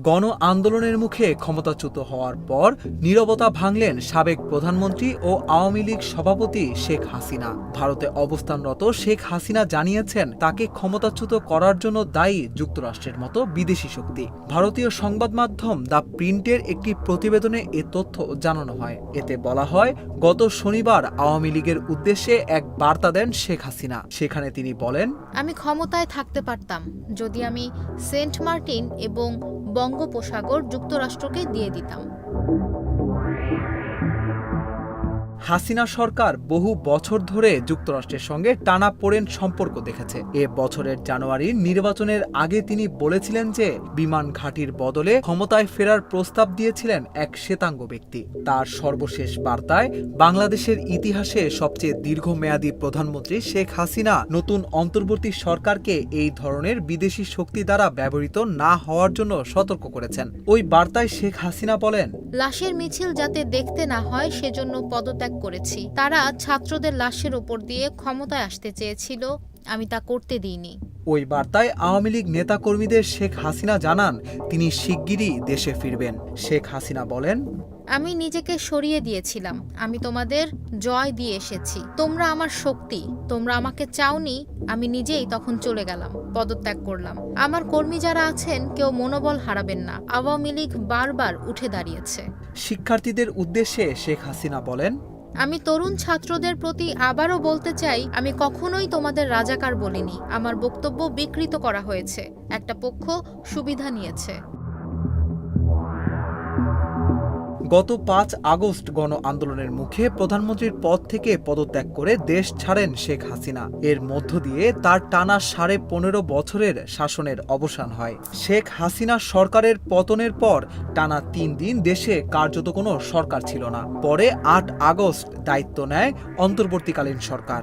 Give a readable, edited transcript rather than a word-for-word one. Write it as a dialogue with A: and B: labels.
A: গণ আন্দোলনের মুখে ক্ষমতাচ্যুত হওয়ার পর নীরবতা ভাঙলেন সাবেক প্রধানমন্ত্রী ও আওয়ামী লীগ সভাপতি শেখ হাসিনা। ভারতে অবস্থানরত শেখ হাসিনা জানিয়েছেন তাকে ক্ষমতাচ্যুত করার জন্য দায়ী যুক্তরাষ্ট্রের মতো বিদেশি শক্তি। ভারতীয় সংবাদ মাধ্যম দ্য প্রিন্টের একটি প্রতিবেদনে এ তথ্য জানানো হয়। এতে বলা হয়, গত শনিবার আওয়ামী লীগের উদ্দেশ্যে এক বার্তা দেন শেখ হাসিনা। সেখানে তিনি বলেন,
B: আমি ক্ষমতায় থাকতে পারতাম যদি আমি সেন্ট মার্টিন এবং বঙ্গোপসাগর যুক্তরাষ্ট্রকে দিয়ে দিতাম।
A: হাসিনা সরকার বহু বছর ধরে যুক্তরাষ্ট্রের সঙ্গে টানাপোড়েন সম্পর্ক দেখেছে। এ বছরের জানুয়ারির নির্বাচনের আগে তিনি বলেছিলেন যে বিমান ঘাঁটির বদলে ক্ষমতায় ফেরার প্রস্তাব দিয়েছিলেন এক শ্বেতাঙ্গ ব্যক্তি। তার সর্বশেষ বার্তায় বাংলাদেশের ইতিহাসে সবচেয়ে দীর্ঘমেয়াদী প্রধানমন্ত্রী শেখ হাসিনা নতুন অন্তর্বর্তী সরকারকে এই ধরনের বিদেশি শক্তি দ্বারা ব্যবহৃত না হওয়ার জন্য সতর্ক করেছেন। ওই বার্তায় শেখ হাসিনা বলেন,
B: লাশের মিছিল যাতে দেখতে না হয় সেজন্য পদত্যাগ করেছি। তারা ছাত্রদের লাশের উপর দিয়ে ক্ষমতায় আসতে চেয়েছিল, আমি তা করতে দিইনি।
A: ওই বার্তায় আওয়ামী লীগ নেতাকর্মীদের শেখ হাসিনা জানান তিনি শিগগিরই দেশে ফিরবেন। শেখ হাসিনা বলেন,
B: আমি নিজেকে সরিয়ে দিয়েছিলাম। আমি তোমাদের জয় দিয়ে এসেছি। তোমরা আমার শক্তি। তোমরা আমাকে চাওনি, আমি নিজেই তখন চলে গেলাম, পদত্যাগ করলাম। আমার কর্মী যারা আছেন কেউ মনোবল হারাবেন না। আওয়ামী লীগ বারবার উঠে দাঁড়িয়েছে।
A: শিক্ষার্থীদের উদ্দেশ্যে শেখ হাসিনা বলেন,
B: আমি তরুণ ছাত্রদের প্রতি আবারও বলতে চাই, আমি কখনোই তোমাদের রাজাকার বলিনি। আমার বক্তব্য বিকৃত করা হয়েছে। একটা পক্ষ সুবিধা নিয়েছে।
A: গত ৫ আগস্ট গণ আন্দোলনের মুখে প্রধানমন্ত্রীর পদ থেকে পদত্যাগ করে দেশ ছাড়েন শেখ হাসিনা। এর মধ্য দিয়ে তার টানা ১৫.৫ বছরের শাসনের অবসান হয়। শেখ হাসিনা সরকারের পতনের পর টানা ৩ দিন দেশে কার্যত কোনো সরকার ছিল না। পরে ৮ আগস্ট দায়িত্ব নেয় অন্তর্বর্তীকালীন সরকার।